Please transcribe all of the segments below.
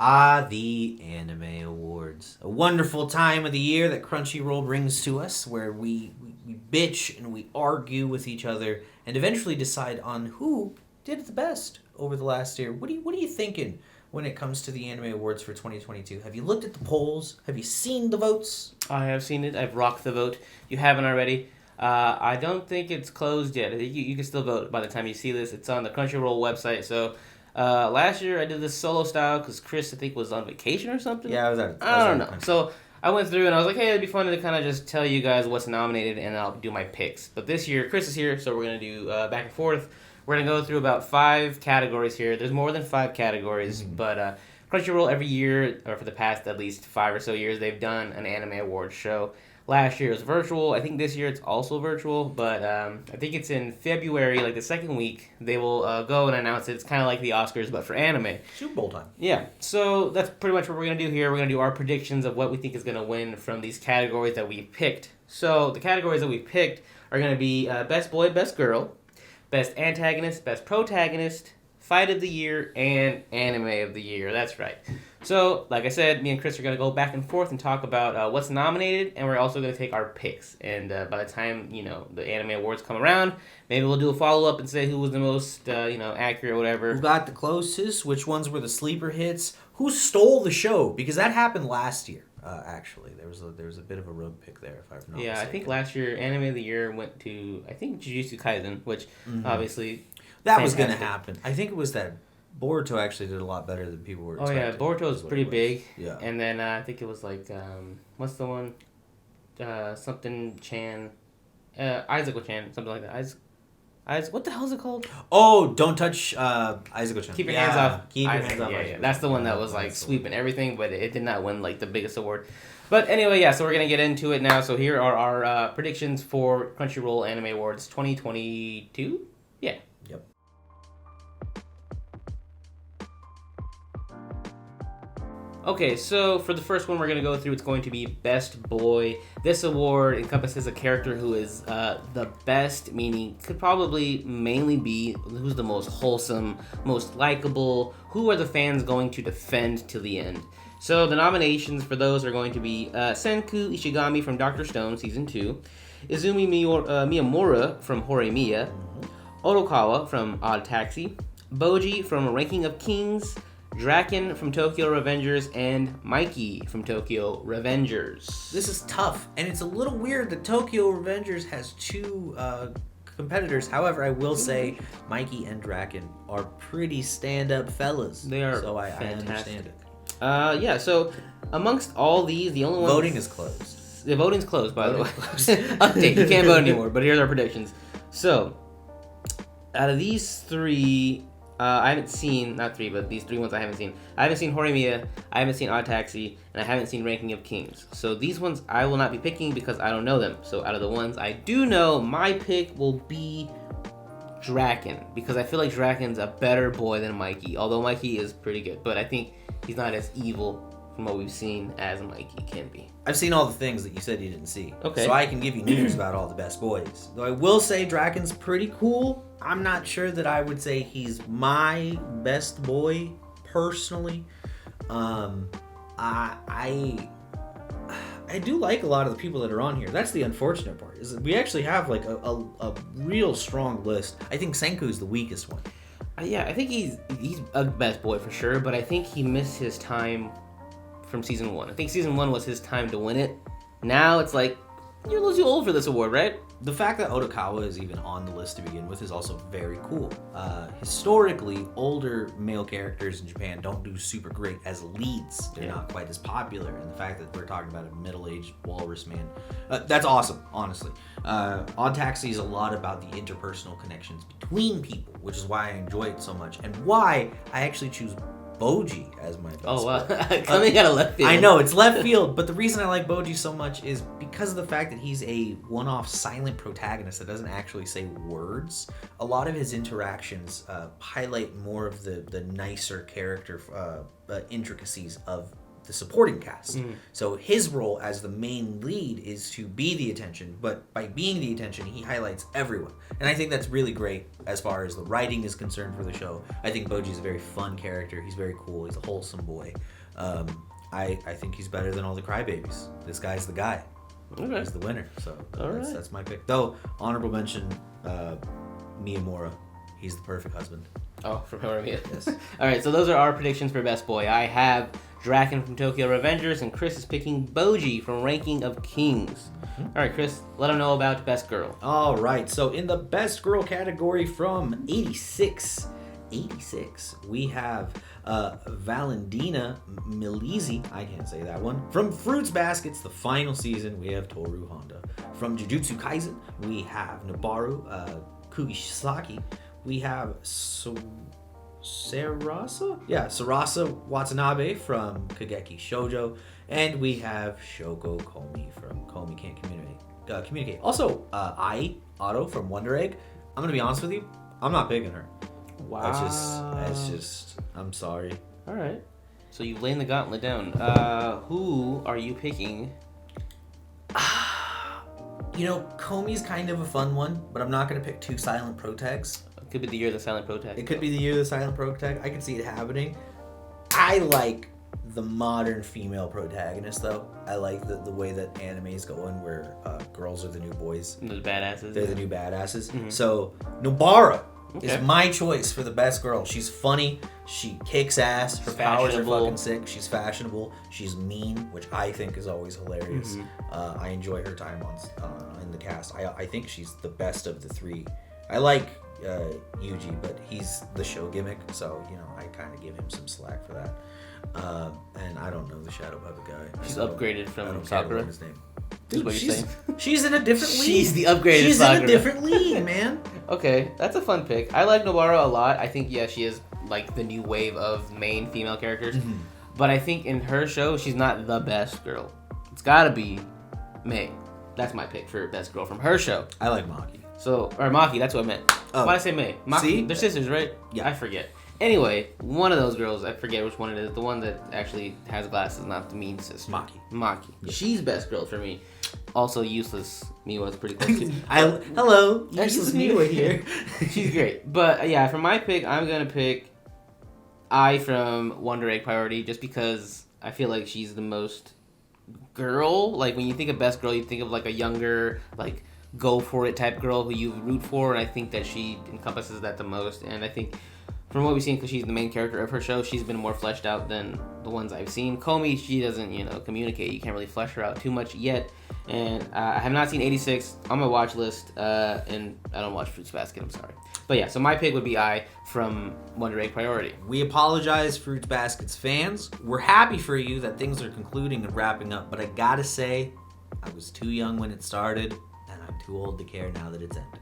The Anime Awards. A wonderful time of the year that Crunchyroll brings to us where we bitch and we argue with each other and eventually decide on who did the best over the last year. What are you thinking when it comes to the Anime Awards for 2022? Have you looked at the polls? Have you seen the votes? I have seen it. I've rocked the vote. You haven't already. I don't think it's closed yet. You can still vote by the time you see this. It's on the Crunchyroll website. So last year I did this solo style because Chris, I think, was on vacation or something. Yeah, I was at I don't know. So I went through and I was like, hey, it'd be fun to kind of just tell you guys what's nominated and I'll do my picks. But this year, Chris is here, so we're going to do back and forth. We're going to go through about 5 categories here. There's more than 5 categories, but Crunchyroll every year, or for the past at least 5 or so years, they've done an anime awards show. Last year it was virtual. I think this year it's also virtual, but I think it's in February, like the second week. They will go and announce it. It's kind of like the Oscars, but for anime. Super Bowl time. Yeah, so that's pretty much what we're going to do here. We're going to do our predictions of what we think is going to win from these categories that we picked. So the categories that we picked are going to be Best Boy, Best Girl, Best Antagonist, Best Protagonist, Fight of the Year, and Anime of the Year. That's right. So, like I said, me and Chris are going to go back and forth and talk about what's nominated, and we're also going to take our picks. And by the time, the Anime Awards come around, maybe we'll do a follow-up and say who was the most, accurate or whatever. Who got the closest? Which ones were the sleeper hits? Who stole the show? Because that happened last year, actually. There was a bit of a road pick there, if I'm not mistaken. I think last year, Anime of the Year went to, Jujutsu Kaisen, which obviously... That was going to happen. I think it was that Boruto actually did a lot better than people were expecting. Oh, yeah, Boruto was pretty big. Yeah. And then I think it was like, what's the one? Something Chan. Aizuko-chan, something like that. Isaac, what the hell is it called? Oh, don't touch Aizuko-chan. Keep your hands off. Keep your hands off. Yeah. That's the one that was like sweeping everything, but it did not win like the biggest award. But anyway, yeah, so we're going to get into it now. So here are our predictions for Crunchyroll Anime Awards 2022. Yeah. Yep. Okay, so for the first one we're going to go through, it's going to be Best Boy. This award encompasses a character who is the best, meaning could probably mainly be who's the most wholesome, most likable, who are the fans going to defend to the end. So the nominations for those are going to be Senku Ishigami from Dr. Stone Season 2, Izumi Miyamura from Horimiya, Otokawa from Odd Taxi, Boji from Ranking of Kings, Draken from Tokyo Revengers, and Mikey from Tokyo Revengers. This is tough, and it's a little weird that Tokyo Revengers has 2 competitors. However, I will say Mikey and Draken are pretty stand-up fellas. They are so I fantastic. understand it. So amongst all these, the only one... Voting is closed. The voting's closed, by the way. Update, you can't vote anymore, but here's our predictions. So, out of these 3... I haven't seen, not 3, but these 3 ones I haven't seen. I haven't seen Horimiya, I haven't seen Odd Taxi, and I haven't seen Ranking of Kings. So these ones I will not be picking because I don't know them. So out of the ones I do know, my pick will be Draken. Because I feel like Draken's a better boy than Mikey. Although Mikey is pretty good, but I think he's not as evil from what we've seen as Mikey can be. I've seen all the things that you said you didn't see. Okay. So I can give you news about all the best boys. Though I will say Draken's pretty cool. I'm not sure that I would say he's my best boy personally. I do like a lot of the people that are on here. That's the unfortunate part, is that we actually have like a real strong list. I think Senku's the weakest one. Yeah, I think he's a best boy for sure, but I think he missed his time from Season 1. I think Season 1 was his time to win it. Now it's like, you're a little too old for this award, right? The fact that Otokawa is even on the list to begin with is also very cool. Historically, older male characters in Japan don't do super great as leads. They're not quite as popular. And the fact that we're talking about a middle-aged walrus man, that's awesome, honestly. Odd Taxi is a lot about the interpersonal connections between people, which is why I enjoy it so much, and why I actually choose Boji as my best boy. Coming out of left field. I know, it's left field, but the reason I like Boji so much is because of the fact that he's a one-off silent protagonist that doesn't actually say words. A lot of his interactions highlight more of the nicer character intricacies of the supporting cast. So his role as the main lead is to be the attention, but by being the attention, he highlights everyone. And I think that's really great as far as the writing is concerned for the show. I think Boji's a very fun character. He's very cool. He's a wholesome boy. I think he's better than all the crybabies. This guy's the guy. Okay. He's the winner. So All that's my pick. Though, honorable mention, Miyamura. He's the perfect husband. Oh, from Horimiya. Yes. All right, so those are our predictions for Best Boy. I have Draken from Tokyo Revengers, and Chris is picking Boji from Ranking of Kings. All right, Chris, let them know about Best Girl. All right, so in the best girl category from 86, we have Valentina Milisi, I can't say that one. From Fruits Baskets, the final season, we have Toru Honda. From Jujutsu Kaisen, we have Noboru Kugisaki. We have Sarasa? Yeah, Sarasa Watanabe from Kageki Shoujo. And we have Shoko Komi from Komi Can't Communicate. Also, Otto from Wonder Egg. I'm going to be honest with you, I'm not picking her. Wow. That's just, I'm sorry. All right. So you've laid the gauntlet down. Who are you picking? You know, Komi's kind of a fun one, but I'm not going to pick two silent protags. It could be the year of the silent protag. It could be the year of the silent protag. I can see it happening. I like the modern female protagonist, though. I like the way that anime is going, where girls are the new boys. The badasses. They're the new badasses. Mm-hmm. So, Nobara Okay. is my choice for the best girl. She's funny. She kicks ass. Her powers are fucking sick. She's fashionable. She's mean, which I think is always hilarious. I enjoy her time in the cast. I think she's the best of the three. I like Yuji, but he's the show gimmick, so I kind of give him some slack for that. And I don't know the Shadow Puppet guy. She's upgraded from I don't Sakura. Care his name. Dude, what you're saying? She's in a different league. She's the upgraded She's Sakura. in a different league, man. Okay, that's a fun pick. I like Nobara a lot. I think, yeah, she is like the new wave of main female characters. Mm-hmm. But I think in her show, she's not the best girl. It's gotta be Mei. That's my pick for best girl from her show. I like Maki. Or Maki, that's what I meant. Oh. Why did I say Mei? Maki, See? they're sisters, right? Yeah. I forget. Anyway, one of those girls, I forget which one it is, the one that actually has glasses, not the mean sister. Maki. Yeah. She's best girl for me. Also, Useless Miwa's pretty close too. Hello, Useless Miwa here. She's great. But yeah, for my pick, I'm going to pick Ai from Wonder Egg Priority just because I feel like she's the most girl. Like, when you think of best girl, you think of like a younger, like, go for it type girl who you root for, and I think that she encompasses that the most. And I think from what we've seen, because she's the main character of her show, she's been more fleshed out than the ones I've seen. Komi, she doesn't, communicate. You can't really flesh her out too much yet. And I have not seen 86 on my watch list, and I don't watch Fruits Basket, I'm sorry. But yeah, so my pick would be Ai from Wonder Egg Priority. We apologize, Fruits Basket's fans. We're happy for you that things are concluding and wrapping up, but I gotta say, I was too young when it started, and I'm too old to care now that it's ended.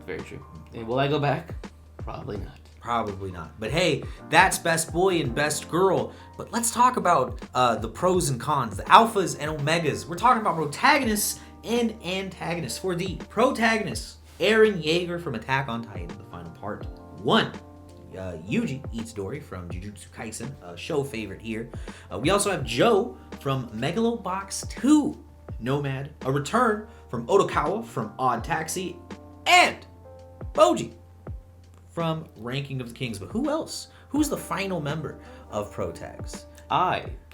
Very true. And will I go back? Probably not. Probably not. But hey, that's Best Boy and Best Girl. But let's talk about the pros and cons, the alphas and omegas. We're talking about protagonists and antagonists. For the protagonists, Eren Yeager from Attack on Titan, the final part 1. Yuji Itadori from Jujutsu Kaisen, a show favorite here. We also have Joe from Megalobox 2, Nomad, a return from Otokawa from Odd Taxi, and Boji from Ranking of the Kings. But who else? Who's the final member of Protags?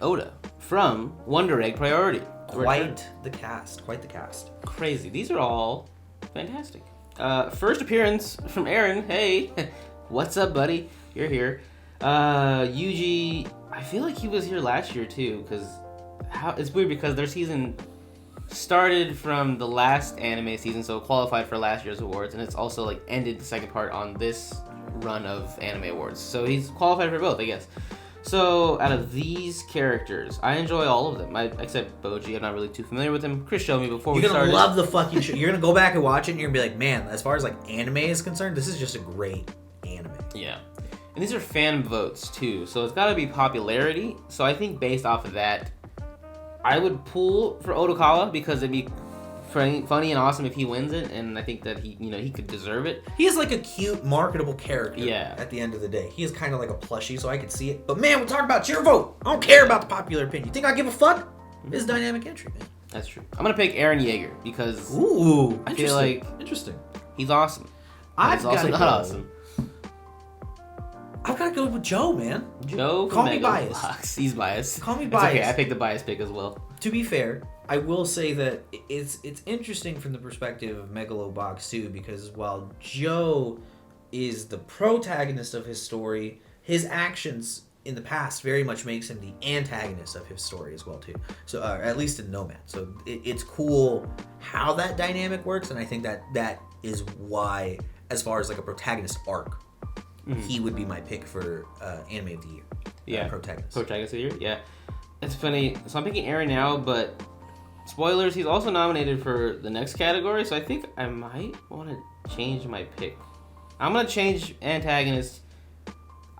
Oda from Wonder Egg Priority. Quite the cast. Crazy. These are all fantastic. First appearance from Eren. Hey, what's up, buddy? You're here. Yuji, I feel like he was here last year too, because it's weird because their season started from the last anime season, so it qualified for last year's awards, and it's also like ended the second part on this run of anime awards. So he's qualified for both, I guess. So out of these characters, I enjoy all of them, except Boji. I'm not really too familiar with him. Chris showed me before we started. You're gonna love the fucking show. You're gonna go back and watch it, and you're gonna be like, man, as far as like anime is concerned, this is just a great anime. Yeah. And these are fan votes too, so it's gotta be popularity. So I think based off of that, I would pull for Otokawa because it'd be funny and awesome if he wins it, and I think that he could deserve it. He is like a cute, marketable character. Yeah. At the end of the day, he is kind of like a plushie, so I could see it. But man, we're talking about your vote. I don't care about the popular opinion. You think I give a fuck? This is dynamic entry, man. That's true. I'm gonna pick Eren Yeager because Ooh, I feel like interesting. he's awesome. I've He's also gotta not go. awesome. I've got to go with Joe, man. Joe, Call from me Megalobox. biased. He's biased. Call me It's biased. okay. I picked the bias pick as well. To be fair, I will say that it's interesting from the perspective of Megalobox too, because while Joe is the protagonist of his story, his actions in the past very much makes him the antagonist of his story as well too. So at least in Nomad. So it's cool how that dynamic works, and I think that is why, as far as like a protagonist arc, he would be my pick for anime of the year. Yeah, protagonist. Protagonist of the year. Yeah, it's funny. So I'm picking Eren now, but spoilers. He's also nominated for the next category. So I think I might want to change my pick. I'm gonna change antagonist.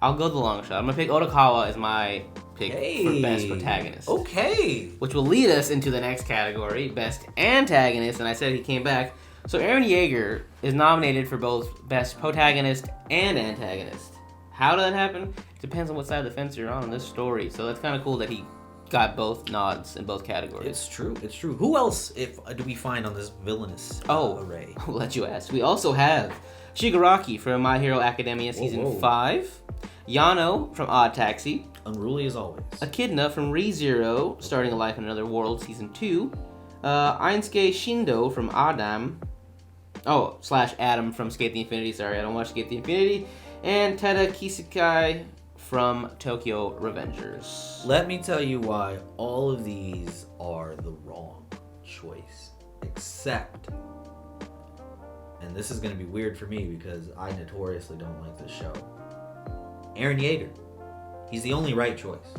I'll go the long shot. I'm gonna pick Otokawa as my pick for best protagonist. Okay. Which will lead us into the next category, best antagonist. And I said he came back. So Eren Yeager is nominated for both best protagonist and antagonist. How did that happen? Depends on what side of the fence you're on in this story. So that's kind of cool that he got both nods in both categories. It's true. It's true. Who else do we find on this villainous array? I'll let you ask. We also have Shigaraki from My Hero Academia Season 5. Yano from Odd Taxi. Unruly as always. Echidna from ReZero, Starting a Life in Another World Season 2. Ainsuke Shindo from Adam. / Adam from Skate the Infinity. Sorry, I don't watch Skate the Infinity. And Tada Kisukai from Tokyo Revengers. Let me tell you why all of these are the wrong choice. Except, and this is going to be weird for me because I notoriously don't like this show, Eren Yeager. He's the only right choice.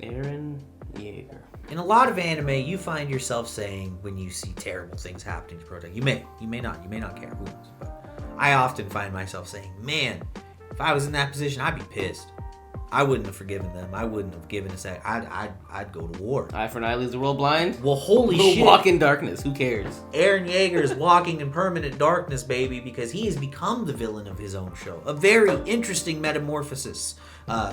Eren Yeager. In a lot of anime, you find yourself saying when you see terrible things happening to protagonist, you may not care, who knows, but I often find myself saying, man, if I was in that position, I'd be pissed. I wouldn't have forgiven them. I wouldn't have given a sec. I'd go to war. Eye for an eye leaves the world blind. Well, holy We'll shit. walk in darkness. Who cares? Eren Yeager is walking in permanent darkness, baby, because he has become the villain of his own show. A very interesting metamorphosis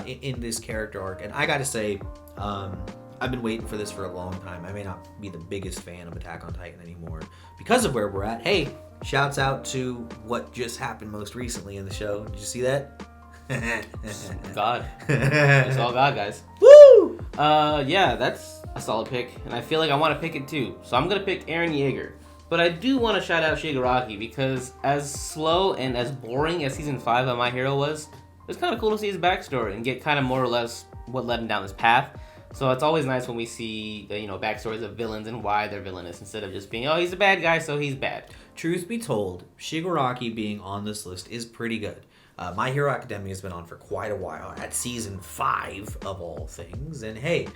in this character arc. And I gotta say, I've been waiting for this for a long time. I may not be the biggest fan of Attack on Titan anymore because of where we're at. Hey, shouts out to what just happened most recently in the show. Did you see that? God. It's all God, guys. Woo! Yeah, that's a solid pick, and I feel like I want to pick it too. So I'm gonna pick Eren Yeager, but I do want to shout out Shigaraki because as slow and as boring as season 5 of My Hero was, it's kind of cool to see his backstory and get kind of more or less what led him down this path. So it's always nice when we see backstories of villains and why they're villainous instead of just being, oh, he's a bad guy, so he's bad. Truth be told, Shigaraki being on this list is pretty good. My Hero Academia has been on for quite a while, at season 5 of all things. And hey,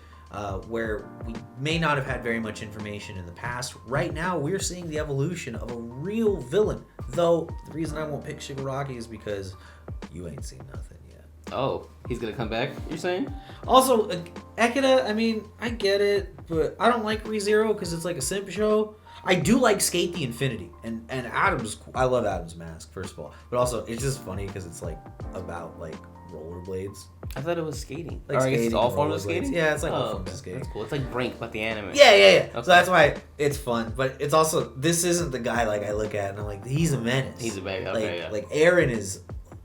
where we may not have had very much information in the past, right now we're seeing the evolution of a real villain. Though, the reason I won't pick Shigaraki is because you ain't seen nothing yet. Oh, he's gonna come back, you're saying? Also, Ekida, I mean, I get it, but I don't like ReZero because it's like a simp show. I do like Skate the Infinity, and Adam's. I love Adam's mask, first of all, but also it's just funny because it's like about like rollerblades. I thought it was skating. Like Or I guess it's skating all and forms of rollerblades. skating? Yeah, it's like all Oh, forms of skating. That's cool. It's like Brink, but the anime. Yeah. Okay. So that's why it's fun, but it's also this isn't the guy like I look at and I'm like he's a menace. He's a bad guy. Like Okay, yeah. like Eren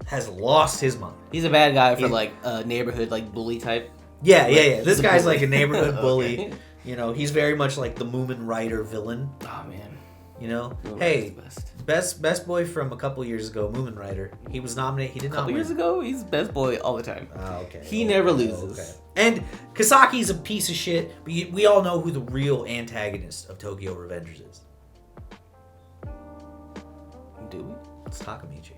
has lost his mind. He's a bad guy for He's- like a neighborhood like bully type. Yeah. He's This a guy's bully. like a neighborhood bully. Okay. You know, he's very much like the Moomin Rider villain. Oh man. You know, Moomin hey, Rider's best. best boy from a couple years ago, Moomin Rider. He was nominated. He did A not couple win. years ago, he's best boy all the time. Okay. He never loses. Okay. And Kasaki's a piece of shit, but we all know who the real antagonist of Tokyo Revengers is. Do we? It's Takamichi.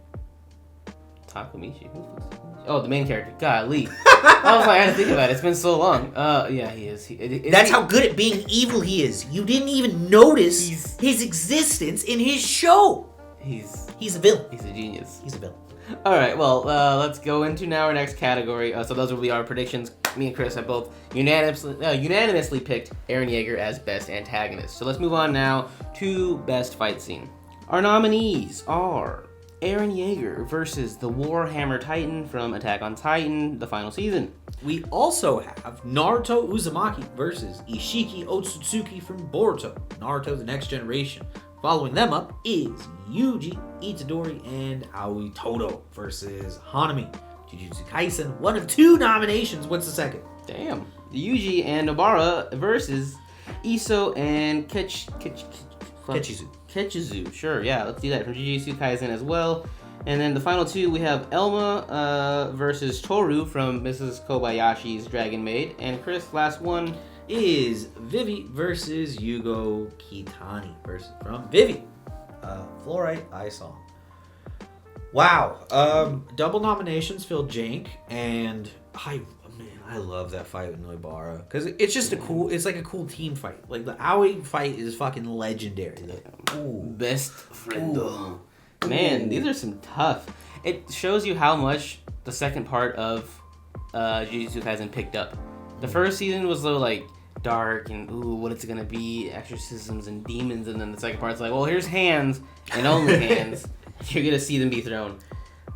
Takamichi. Who's Takamichi? Oh, the main character. Golly. I was like, I had to think about it. It's been so long. Yeah, he is. That's how good at being evil he is. You didn't even notice his existence in his show. He's He's a villain. a genius. He's a villain. All right, well, let's go into now our next category. So those will be our predictions. Me and Chris have both unanimously picked Eren Yeager as best antagonist. So let's move on now to best fight scene. Our nominees are Eren Yeager versus the Warhammer Titan from Attack on Titan, the final season. We also have Naruto Uzumaki versus Ishiki Otsutsuki from Boruto, Naruto The Next Generation. Following them up is Yuji Itadori and Aoi Todo versus Hanami. Jujutsu Kaisen, one of 2 nominations. What's the second? Damn. Yuji and Nobara versus Iso and Kechizu. Kechizu. Sure, yeah, let's do that from Jujutsu Kaisen as well. And then the final 2, we have Elma versus Toru from Mrs. Kobayashi's Dragon Maid. And Chris, last one is Vivi versus Yugo Kitani from Vivi. Fluorite Eye Song. Wow. Double nominations, Phil Jank, and I love that fight with Noibara because it's just it's like a cool team fight. Like the Aoi fight is fucking legendary. Best friend. Man, these are some tough. It shows you how much the second part of Jujutsu Kaisen picked up. The first season was a little like dark and what it's gonna be, exorcisms and demons, and then the second part's like, well, here's hands and only hands. You're gonna see them be thrown.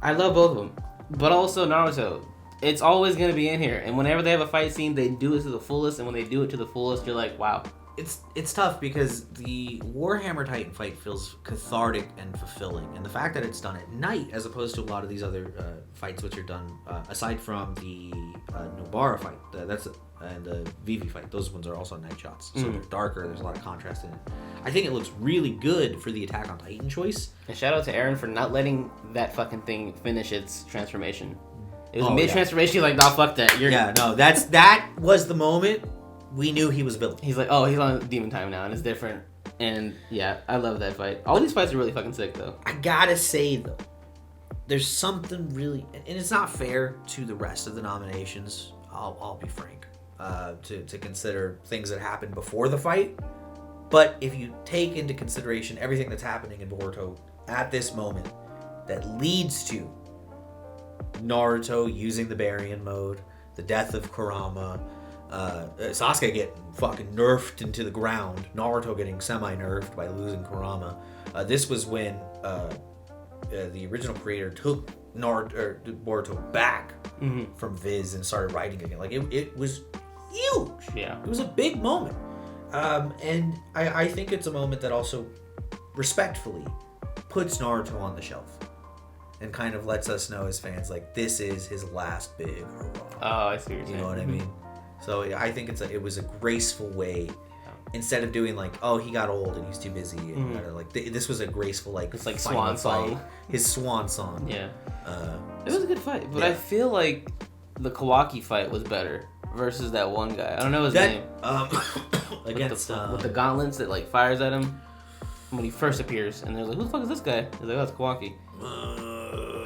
I love both of them, but also Naruto. It's always gonna be in here, and whenever they have a fight scene, they do it to the fullest. And when they do it to the fullest, you're like, wow. It's tough because the Warhammer Titan fight feels cathartic and fulfilling, and the fact that it's done at night as opposed to a lot of these other fights which are done aside from the Nobara fight, and the Vivi fight, those ones are also night shots, so they're darker. There's a lot of contrast in it. I think it looks really good for the Attack on Titan choice. And shout out to Eren for not letting that fucking thing finish its transformation. It was mid-transformation. He's like, nah, fuck that. That was the moment we knew he was villain. He's like, oh, he's on demon time now, and it's different. And yeah, I love that fight. All these fights are really fucking sick, though. I gotta say, though, there's something really, and it's not fair to the rest of the nominations. I'll be frank, to consider things that happened before the fight. But if you take into consideration everything that's happening in Boruto at this moment, that leads to Naruto using the Baryon mode, the death of Kurama, Sasuke getting fucking nerfed into the ground, Naruto getting semi-nerfed by losing Kurama. This was when the original creator took Boruto back from Viz and started writing again. Like it was huge. Yeah, it was a big moment, and I think it's a moment that also respectfully puts Naruto on the shelf and kind of lets us know as fans, like, this is his last big hurrah. Oh, I see what you're saying. You know what I mean? So I think it was a graceful way, instead of doing like, oh, he got old and he's too busy. And like this was a graceful like. It's like swan song. His swan song. Yeah. It was a good fight, but I feel like the Kawaki fight was better versus that one guy. I don't know his name. Against with the gauntlets that like fires at him when he first appears, and they're like, "Who the fuck is this guy?" He's like, "Oh, it's Kawaki."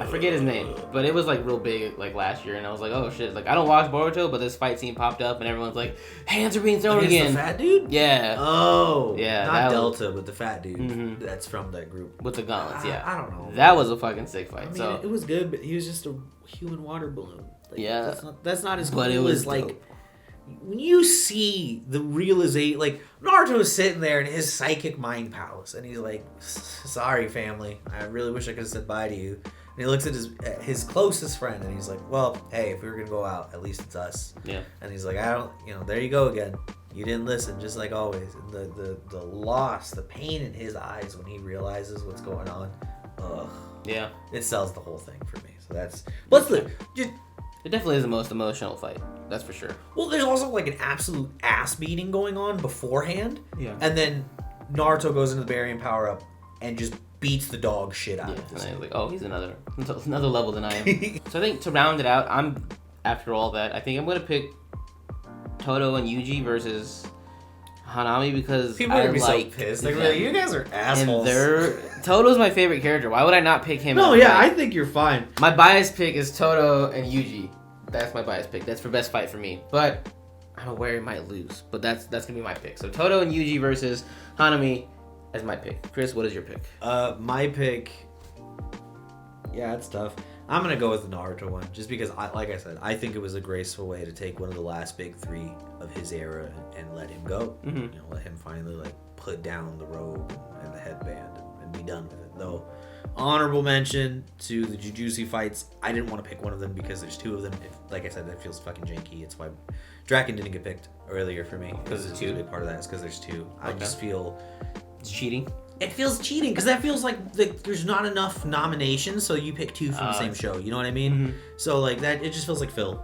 I forget his name, but it was like real big like last year, and I was like, oh shit! Like, I don't watch Boruto, but this fight scene popped up, and everyone's like, hands are being thrown again. The fat dude? Yeah. Oh. Yeah. Not Delta, but the fat dude. That's from that group. With the gauntlets, yeah. I don't know. That was a fucking sick fight. I mean, so it was good, but he was just a human water balloon. Like, yeah. That's not as cool but it was as like. When you see the realization, like, Naruto's sitting there in his psychic mind palace, and he's like, sorry, family, I really wish I could have said bye to you. And he looks at his closest friend, and he's like, well, hey, if we were going to go out, at least it's us. Yeah. And he's like, there you go again. You didn't listen, just like always. And the loss, the pain in his eyes when he realizes what's going on, ugh. Yeah. It sells the whole thing for me. So that's... Let's look. It definitely is the most emotional fight. That's for sure. Well, there's also like an absolute ass beating going on beforehand. Yeah. And then Naruto goes into the Baryon power-up and just beats the dog shit out of this. And I'm like, oh, he's another level than I am. So I think to round it out, after all that, I think I'm going to pick Todo and Yuji versus Hanami because people are gonna be so pissed. Like, really, you guys are assholes. And Todo's my favorite character. Why would I not pick him? No, yeah, I think you're fine. My bias pick is Todo and Yuji. That's my bias pick. That's for best fight for me. But I'm aware he might lose. But that's gonna be my pick. So Todo and Yuji versus Hanami as my pick. Chris, what is your pick? My pick. Yeah, it's tough. I'm gonna go with the Naruto one, just because like I said, I think it was a graceful way to take one of the last big three of his era and let him go. Mm-hmm. You know, let him finally like put down the robe and the headband and be done with it. Though, honorable mention to the Jujutsu fights. I didn't want to pick one of them because there's two of them. Like I said, that feels fucking janky. It's why Draken didn't get picked earlier for me. Because it's a two? big part of that is because there's two. I Okay. just feel It's cheating. it feels cheating because that feels like there's not enough nominations, so you pick two from the same show. You know what I mean? Mm-hmm. So like that, it just feels like Phil.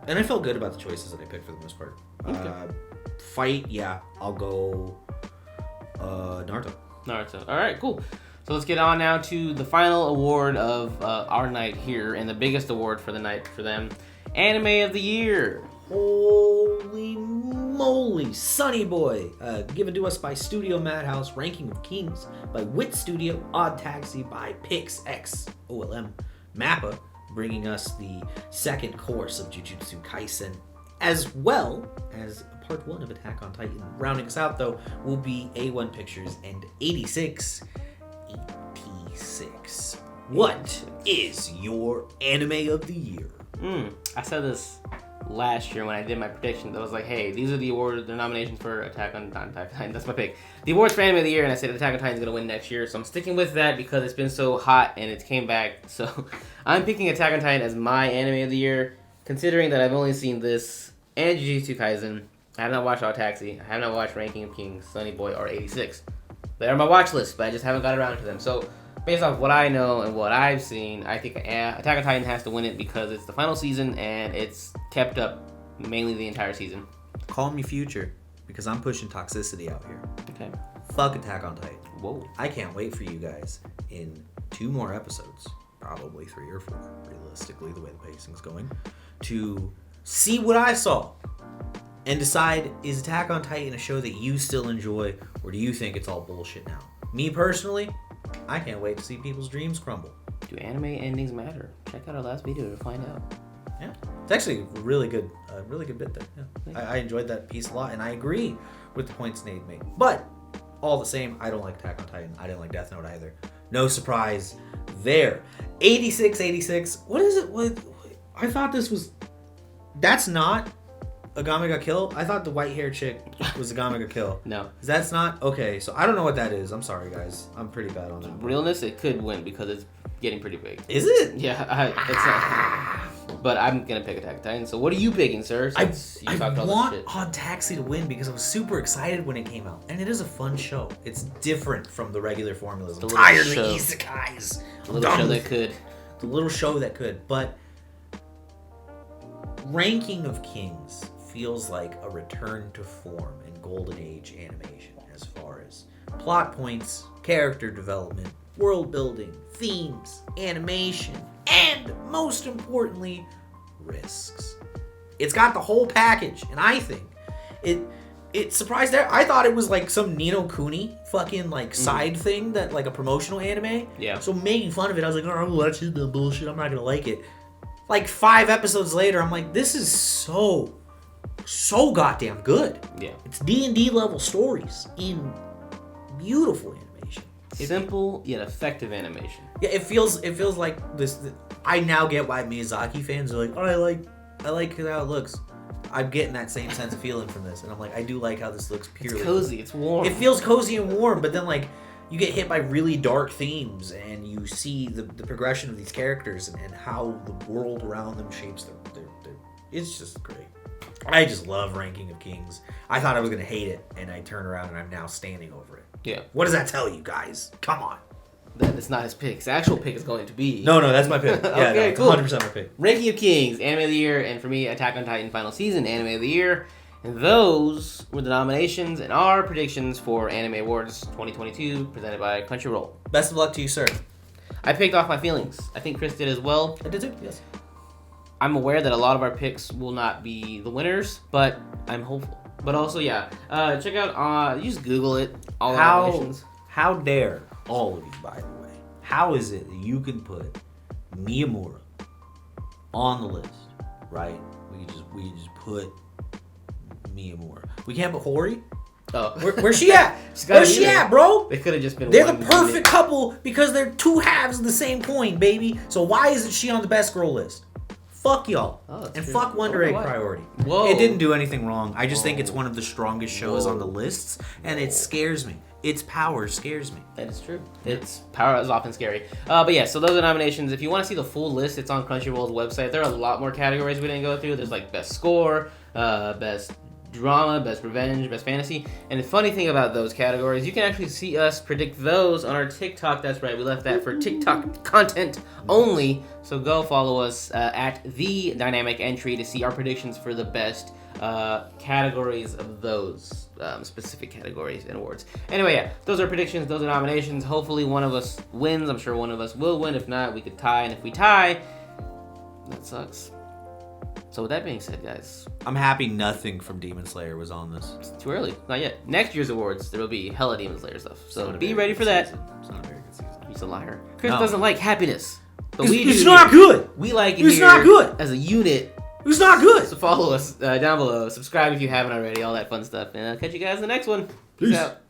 And I felt good about the choices that I picked for the most part. Okay. Fight, yeah, I'll go Naruto. Naruto. All right, cool. So let's get on now to the final award of our night here, and the biggest award for the night for them, Anime of the Year. Holy moly, Sunny Boy! Given to us by Studio Madhouse, Ranking of Kings by Wit Studio, Odd Taxi by PixX OLM, Mappa, bringing us the second course of Jujutsu Kaisen, as well as part 1 of Attack on Titan. Rounding us out, though, will be A1 Pictures and 86. What is your anime of the year? I said this last year when I did my prediction. I was like, hey, these are the awards, the nominations for Attack on Titan. That's my pick. The awards for Anime of the Year, and I said Attack on Titan is going to win next year. So I'm sticking with that because it's been so hot and it came back. So I'm picking Attack on Titan as my Anime of the Year, considering that I've only seen this and Jujutsu Kaisen. I have not watched Odd Taxi. I have not watched Ranking of Kings, Sunny Boy, or 86. They're on my watch list, but I just haven't got around to them. So based off what I know and what I've seen, I think Attack on Titan has to win it because it's the final season and it's kept up mainly the entire season. Call me future, because I'm pushing toxicity out here. Okay. Fuck Attack on Titan. Whoa. I can't wait for you guys in 2 more episodes, probably 3 or 4, realistically, the way the pacing's going, to see what I saw and decide, is Attack on Titan a show that you still enjoy, or do you think it's all bullshit now? Me personally, I can't wait to see people's dreams crumble. Do anime endings matter? Check out our last video to find out. Yeah, it's actually a really good bit there. Yeah. I enjoyed that piece a lot, and I agree with the points Nate made. But all the same, I don't like Attack on Titan. I didn't like Death Note either. No surprise there. 86. What is it? I thought this was. That's not Agame ga Kill. I thought the white-haired chick was Agame ga Kill. No. That's not okay. So I don't know what that is. I'm sorry, guys. I'm pretty bad on that. Realness, it could win because it's getting pretty big. Is it? Yeah, it's not. But I'm gonna pick Attack on Titan. So what are you picking, sir? I Since you talked all want this shit. Odd Taxi to win because I was super excited when it came out, and it is a fun show. It's different from the regular formulas. I'm The tired of little the show. isekais. A little show that could. The little show that could, but Ranking of Kings feels like a return to form in Golden Age animation as far as plot points, character development, world building, themes, animation, and most importantly, risks. It's got the whole package, and I think it surprised there. I thought it was like some Nino Kuni fucking like side thing that like a promotional anime. Yeah. So making fun of it, I was like, oh, that's just the bullshit. I'm not gonna like it. Like 5 episodes later, I'm like, this is so goddamn good. Yeah. It's D&D level stories in beautiful animation. Simple yet effective animation. Yeah, it feels like this. I now get why Miyazaki fans are like, oh, I like how it looks. I'm getting that same sense of feeling from this, and I'm like, I do like how this looks purely. It's cozy. It's warm. It feels cozy and warm, but then like you get hit by really dark themes, and you see the progression of these characters and how the world around them shapes their. It's just great. I just love Ranking of Kings. I thought I was gonna hate it, and I turn around and I'm now standing over it. Yeah. What does that tell you guys? Come on. That is not his pick. His actual pick is going to be No, that's my pick. Yeah, Okay, no, cool. 100% my pick. Ranking of Kings, Anime of the Year, and for me, Attack on Titan Final Season, Anime of the Year. And those were the nominations and our predictions for Anime Awards 2022, presented by Crunchyroll. Best of luck to you, sir. I picked off my feelings. I think Chris did as well. I did too. Yes. I'm aware that a lot of our picks will not be the winners, but I'm hopeful. But also, yeah, check out, you just Google it, all the nominations. How dare all of you, by the way, how is it that you can put Miyamura on the list, right? We just put Miyamura. We can't put Hori? Oh. Where's she at? She's gotta Where's be she there. at, bro? They could have just been. They're the one perfect unit. couple because they're two halves of the same coin, baby. So why isn't she on the best girl list? Fuck y'all. Oh, that's and true. fuck Wonder Egg Why? Priority. Whoa. It didn't do anything wrong. I just think it's one of the strongest shows on the Whoa. lists, and it scares me. Its power scares me. That is true. Its power is often scary. But yeah, so those are nominations. If you want to see the full list, it's on Crunchyroll's website. There are a lot more categories we didn't go through. There's like best score, best drama, best revenge, best fantasy. And the funny thing about those categories, you can actually see us predict those on our TikTok. That's right, we left that for TikTok content only. So go follow us at The Dynamic Entry to see our predictions for the best categories of those specific categories and awards. Anyway, yeah, those are predictions, those are nominations. Hopefully one of us wins. I'm sure one of us will win. If not, we could tie. And if we tie, that sucks. So with that being said, guys, I'm happy nothing from Demon Slayer was on this. it's too early. Not yet. Next year's awards, there will be hella Demon Slayer stuff. So Not a be very ready good for that. season. It's not a very good season. He's a liar. Chris No. doesn't like happiness. But It's, we do. it's not here. good. We like it It's here not good. as a unit. It's not good. So follow us down below. Subscribe if you haven't already. All that fun stuff. And I'll catch you guys in the next one. Peace Peace. out.